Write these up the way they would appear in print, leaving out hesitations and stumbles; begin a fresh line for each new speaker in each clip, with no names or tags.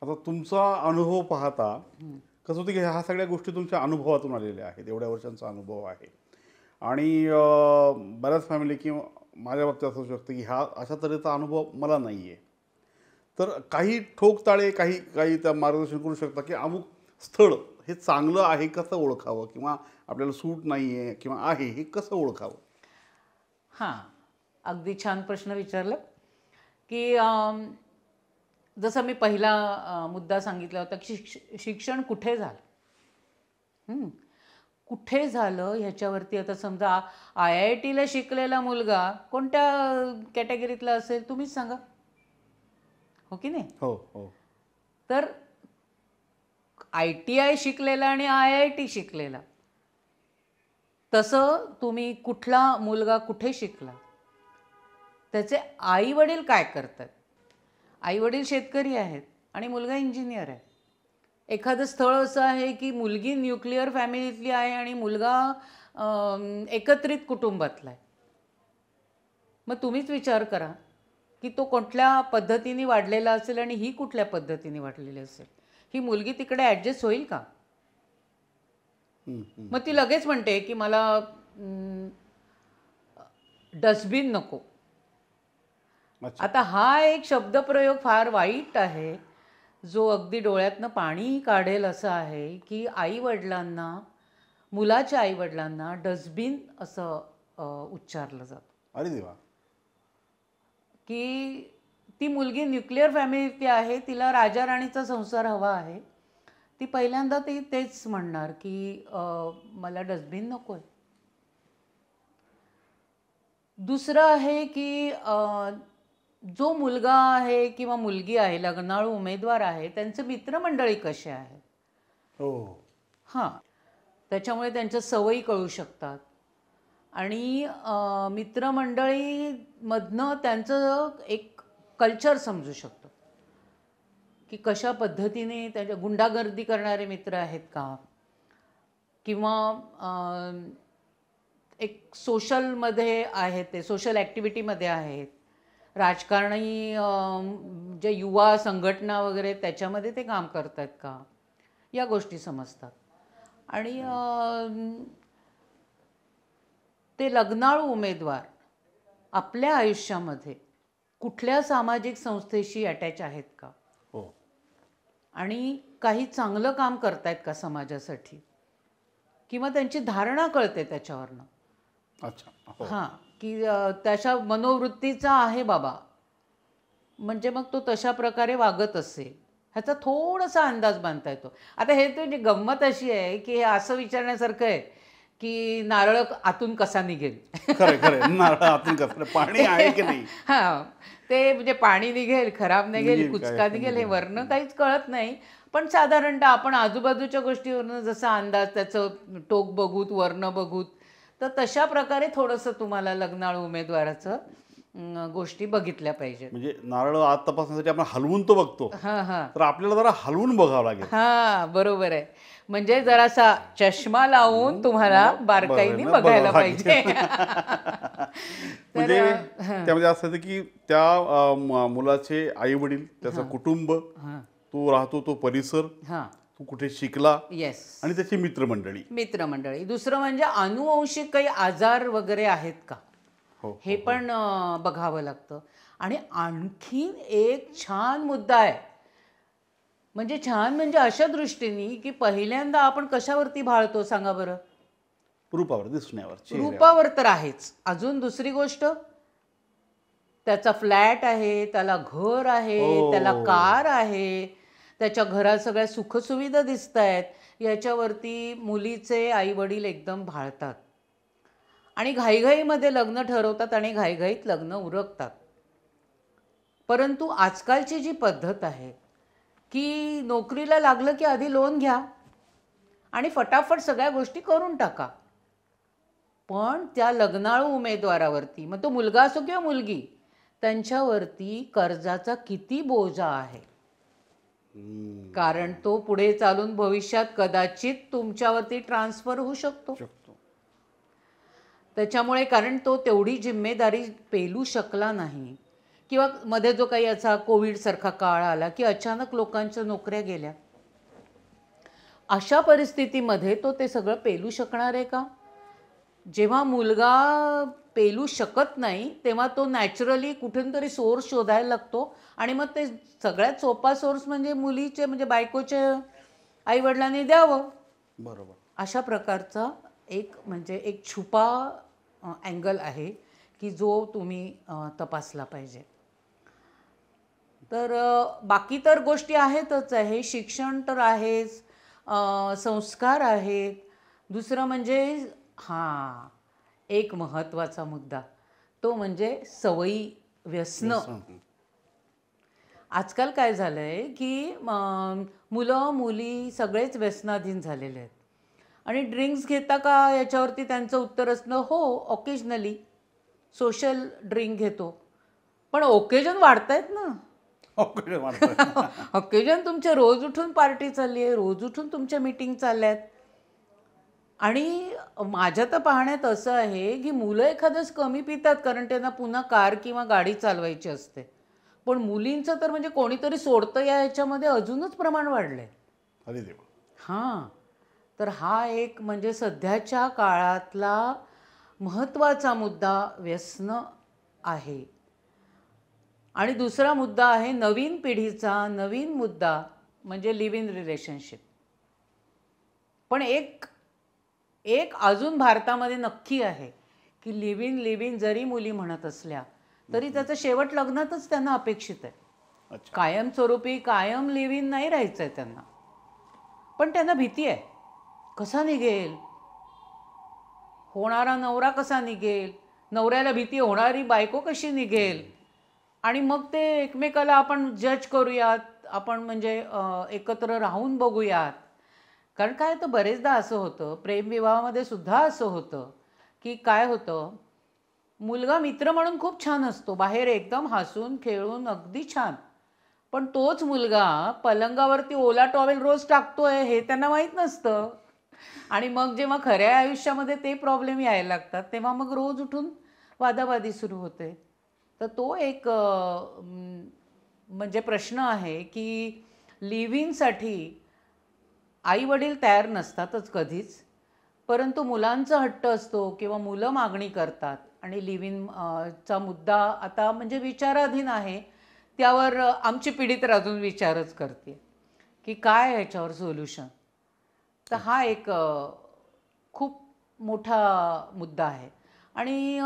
आता तुमचा अनुभव पाहता कसं होतं की ह्या सगळ्या गोष्टी तुमच्या अनुभवातून आलेल्या आहेत, एवढ्या वर्षांचा अनुभव आहे. आणि बऱ्याच फॅमिली किंवा माझ्या बाबतीत असू शकतं की ह्या अशा तऱ्हेचा अनुभव मला नाही आहे. तर काही ठोकताळे काही काही त्या मार्गदर्शन करू शकता की अमुक स्थळ हे चांगलं आहे कसं ओळखावं, किंवा आपल्याला सूट नाही आहे किंवा आहे हे कसं ओळखावं?
हां, अगदी छान प्रश्न विचारला की जसं मी पहिला मुद्दा सांगितला होता की शिक्षण कुठे झालं, कुठे झालं ह्याच्यावरती. आता समजा IITला शिकलेला मुलगा कोणत्या कॅटेगरीतला असेल तुम्हीच सांगा, हो की नाही?
हो हो.
तर ITI शिकलेला आणि IIT शिकलेला, तसं तुम्ही कुठला मुलगा कुठे शिकला, त्याचे आई वडील काय करतात. आई वडील शेतकरी आहेत आणि मुलगा इंजिनियर आहे. एखादं स्थळ असं आहे की मुलगी न्यूक्लिअर फॅमिलीतली आहे आणि मुलगा एकत्रित कुटुंबातला आहे. मग तुम्हीच विचार करा की तो कुठल्या पद्धतीने वाढलेला असेल आणि ही कुठल्या पद्धतीने वाढलेली असेल. ही मुलगी तिकडे ॲडजस्ट होईल का? मग ती लगेच म्हणते की मला डस्टबिन नको. आता हा एक शब्दप्रयोग फार वाईट आहे, जो अगदी डोळ्यातनं पाणी काढेल असं आहे की आईवडिलांना, मुलाच्या आईवडिलांना डस्टबिन असं उच्चारलं जातं.
अरे देवा.
की ती मुलगी न्यूक्लिअर फॅमिलीतली आहे, तिला राजा राणीचा संसार हवा आहे, ती पहिल्यांदा ती तेच म्हणणार की मला डस्टबिन नको आहे. दुसरं आहे की जो मुलगा आहे किंवा मुलगी आहे, लग्नाळू उमेदवार आहे, त्यांचे मित्रमंडळी कसे आहेत.
हो.
हां, त्याच्यामुळे त्यांच्या सवयी कळू शकतात आणि मित्रमंडळीमधनं त्यांचं एक कल्चर समजू शकतं की कशा पद्धतीने त्याच्या गुंडागर्दी करणारे मित्र आहेत का, किंवा एक सोशलमध्ये आहेत, ते सोशल ॲक्टिव्हिटीमध्ये आहेत, राजकारणी जे युवा संघटना वगैरे त्याच्यामध्ये ते काम करतात का, या गोष्टी समजतात. आणि ते लग्नाळू उमेदवार आपल्या आयुष्यामध्ये कुठल्या सामाजिक संस्थेशी अटॅच आहेत का,
हो, आणि
काही चांगलं काम करतायत का समाजासाठी, किंवा त्यांची धारणा कळते त्याच्यावरनं.
अच्छा. हो.
हां, की त्याच्या मनोवृत्तीचा आहे बाबा, म्हणजे मग तो तशा प्रकारे वागत असेल ह्याचा थोडासा अंदाज बांधता येतो. आता हे तर गंमत अशी आहे की हे असं विचारण्यासारखं आहे की नारळ आतून कसा निघेल.
खरं खरं. नारळ आतून कसं पाणी आहे की नाही.
हां, ते म्हणजे पाणी निघेल, खराब निघेल,
निघेल
कुचका
काय
निघेल, हे
निघेल.
वरनं काहीच कळत नाही. पण साधारणतः आपण आजूबाजूच्या गोष्टीवरनं जसा अंदाज, त्याचं टोक बघूत, वर्ण बघूत, तर तशा प्रकारे थोडंसं तुम्हाला लग्नाळू उमेदवाराचं गोष्टी बघितल्या पाहिजेत.
म्हणजे नारळ आत तपासण्यासाठी आपण हलवून तो बघतो,
हां हां
तर आपल्याला जरा हलवून बघावं लागेल.
हां, बरोबर आहे. म्हणजे जरासा चष्मा लावून तुम्हाला बारकाईने बघायला पाहिजे.
म्हणजे त्यामध्ये असं होतं की त्या मुलाचे आई वडील, त्याचं कुटुंब, तो राहतो तो परिसर,
हां,
तो कुठे शिकला,
येस,
आणि त्याची मित्रमंडळी.
मित्रमंडळी. दुसरं म्हणजे अनुवंशिक काही आजार वगैरे आहेत का,
हो,
हे पण बघावं लागतं. आणि आणखीन एक छान मुद्दा आहे, म्हणजे छान म्हणजे अशा दृष्टीने की पहिल्यांदा आपण कशावरती भाळतो सांगा बरं.
रूपावर, दिसण्यावर, चेहऱ्यावर.
रूपावर तर आहेच. अजून दुसरी गोष्ट, त्याचा फ्लॅट आहे, त्याला घर आहे, त्याला कार आहे, त्याच्या घरात सगळ्या सुखसुविधा दिसत आहेत, याच्यावरती मुलीचे आई वडील एकदम भाळतात आणि घाईघाईमध्ये लग्न ठरवतात आणि घाईघाईत लग्न उरकतात. परंतु आजकालची जी पद्धत आहे की नोकरीला लागलं की आधी लोन घ्या आणि फटाफट सगळ्या गोष्टी करून टाका. पण त्या लग्नाळू उमेदवारावरती, मग तो मुलगा असो किंवा मुलगी, त्यांच्यावरती कर्जाचा किती बोजा आहे. कारण तो पुढे चालून भविष्यात कदाचित तुमच्यावरती ट्रान्सफर होऊ शकतो. त्याच्यामुळे कारण तो तेवढी जिम्मेदारी पेलू शकला नाही किंवा मध्ये जो काही याचा कोविडसारखा काळ आला की अचानक लोकांच्या नोकऱ्या गेल्या, अशा परिस्थितीमध्ये तो ते सगळं पेलू शकणार आहे का? जेव्हा मुलगा पेलू शकत नाही तेव्हा तो नॅचरली कुठून तरी सोर्स शोधायला लागतो आणि मग ते सगळ्यात सोपा सोर्स म्हणजे मुलीचे म्हणजे बायकोचे आईवडिलांनी द्यावं.
बरोबर.
अशा प्रकारचा एक म्हणजे एक छुपा अँगल आहे की जो तुम्ही तपासला पाहिजे. तर बाकी तर गोष्टी आहेतच आहे, शिक्षण तर आहेच, संस्कार आहेत. दुसरं म्हणजे हां, एक महत्त्वाचा मुद्दा तो म्हणजे सवयी, व्यसनं. आजकाल काय झालं आहे की मुलं मुली सगळेच व्यसनाधीन झालेले आहेत आणि ड्रिंक्स घेता का याच्यावरती त्यांचं उत्तर असणं हो ऑकेजनली सोशल ड्रिंक घेतो. पण ओकेजन वाढत आहेत ना. ऑकेजन तुमचे रोज उठून पार्टी चालली आहे, रोज उठून तुमच्या मीटिंग चालल्या आहेत. आणि माझ्या तर पाहण्यात असं आहे की मुलं एखादंच कमी पितात कारण त्यांना पुन्हा कार किंवा गाडी चालवायची असते, पण मुलींचं तर म्हणजे कोणीतरी सोडतं या ह्याच्यामध्ये अजूनच प्रमाण वाढलं आहे.
अरे देवा.
हां, तर हा एक म्हणजे सध्याच्या काळातला महत्त्वाचा मुद्दा व्यसनं आहे. आणि दुसरा मुद्दा आहे नवीन पिढीचा नवीन मुद्दा म्हणजे लिव्ह इन रिलेशनशिप. पण एक अजून भारतामध्ये नक्की आहे की लिव्ह इन जरी मुली म्हणत असल्या तरी त्याचं शेवट लग्नातच त्यांना अपेक्षित आहे. कायमस्वरूपी कायम लिव्ह इन नाही राहायचं आहे त्यांना. पण त्यांना भीती आहे, कसा निघेल, होणारा नवरा कसा निघेल, नवऱ्याला भीती होणारी बायको कशी निघेल, आणि मग ते एकमेकाला आपण जज करूयात, आपण म्हणजे एकत्र राहून बघूयात. कारण काय तर बरेचदा असं होतं, प्रेमविवाहामध्ये सुद्धा असं होतं की काय होतं, मुलगा मित्र म्हणून खूप छान असतो, बाहेर एकदम हसून खेळून अगदी छान, पण तोच मुलगा पलंगावरती ओला टॉवेल रोज टाकतोय हे त्यांना माहीत नसतं. आणि मग जेव्हा खऱ्या आयुष्यामध्ये ते प्रॉब्लेम यायला लागतात तेव्हा मग रोज उठून वादावादी सुरू होते. तर तो एक म्हणजे प्रश्न आहे की लिव्ह इनसाठी आई वडील तयार नसतातच कधीच, परंतु मुलांचा हट्ट असतो किंवा मुलं मागणी करतात आणि लिव्ह इन चा मुद्दा आता म्हणजे विचाराधीन आहे. त्यावर आमची पिढी तर अजून विचारच करते की काय ह्याच्यावर सोल्युशन. तर हा एक खूप मोठा मुद्दा आहे. आणि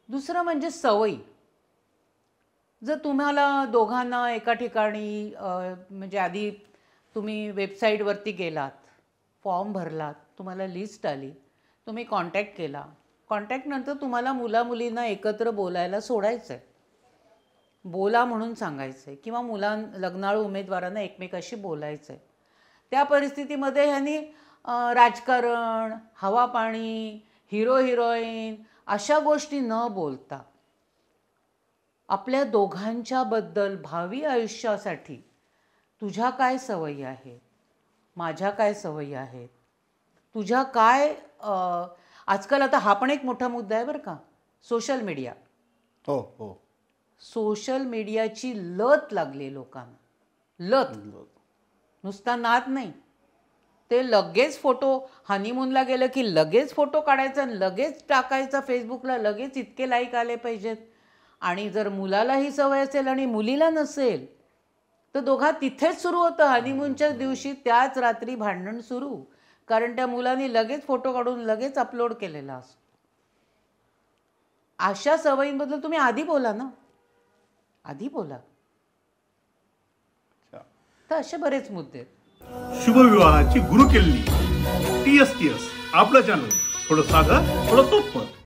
दुसरं म्हणजे सवयी. जर तुम्हाला दोघांना एका ठिकाणी म्हणजे आधी तुम्ही वेबसाईटवरती गेलात, फॉर्म भरलात, तुम्हाला लिस्ट आली, तुम्ही कॉन्टॅक्ट केला, कॉन्टॅक्टनंतर तुम्हाला मुलींना एकत्र बोलायला सोडायचं आहे, बोला म्हणून सांगायचं आहे किंवा लग्नाळू उमेदवारांना एकमेकाशी बोलायचं आहे. त्या परिस्थितीमध्ये ह्यांनी राजकारण, हवा पाणी, हिरो हिरोईन अशा गोष्टी न बोलता आपल्या दोघांच्याबद्दल भावी आयुष्यासाठी तुझ्या काय सवयी आहेत, माझ्या काय सवयी आहेत, तुझ्या काय आजकाल आता हा पण एक मोठा मुद्दा आहे बरं का, सोशल मीडिया.
हो हो.
सोशल मीडियाची लत लागली लोकांना. लत, नुसता नाद नाही. ते लगेच फोटो, हनीमूनला गेलं की लगेच फोटो काढायचा आणि लगेच टाकायचा फेसबुकला, लगेच इतके लाईक आले पाहिजेत. आणि जर मुलाला ही सवय असेल आणि मुलीला नसेल तर दोघा तिथेच सुरू होतं. हनीमूनच्याच दिवशी त्याच रात्री भांडण सुरू, कारण त्या मुलाने लगेच फोटो काढून लगेच अपलोड केलेला असतो. अशा सवयींबद्दल तुम्ही आधी बोला ना, आधी बोला. तर असे बरेच मुद्दे आहेत.
शुभविवाहाची गुरुकिल्ली TSTS आपलं चॅनल, थोडं साधं थोडं सोपं.